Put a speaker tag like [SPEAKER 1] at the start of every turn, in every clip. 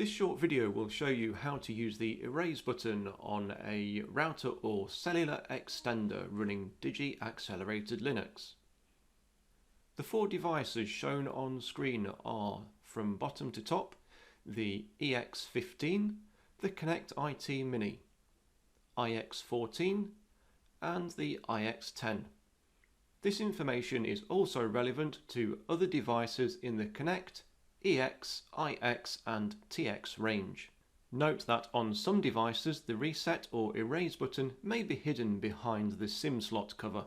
[SPEAKER 1] This short video will show you how to use the erase button on a router or cellular extender running Digi Accelerated Linux. The four devices shown on screen are, from bottom to top, the EX15, the Connect IT Mini, iX14 and the iX10. This information is also relevant to other devices in the Connect, EX, iX and TX range. Note that on some devices the reset or erase button may be hidden behind the SIM slot cover.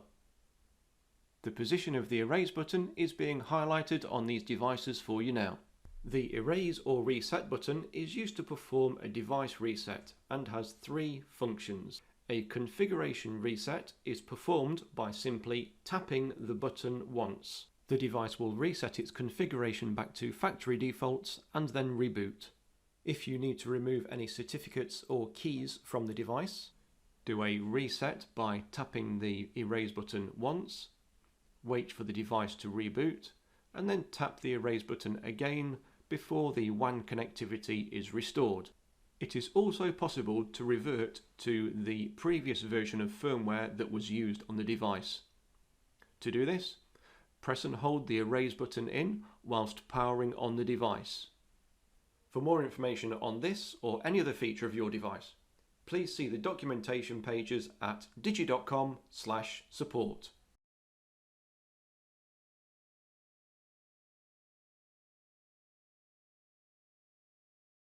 [SPEAKER 1] The position of the erase button is being highlighted on these devices for you now. The erase or reset button is used to perform a device reset and has three functions. A configuration reset is performed by simply tapping the button once. The device will reset its configuration back to factory defaults and then reboot. If you need to remove any certificates or keys from the device, do a reset by tapping the erase button once, wait for the device to reboot, and then tap the erase button again before the WAN connectivity is restored. It is also possible to revert to the previous version of firmware that was used on the device. To do this, press and hold the erase button in whilst powering on the device. For more information on this or any other feature of your device, please see the documentation pages at digi.com/support.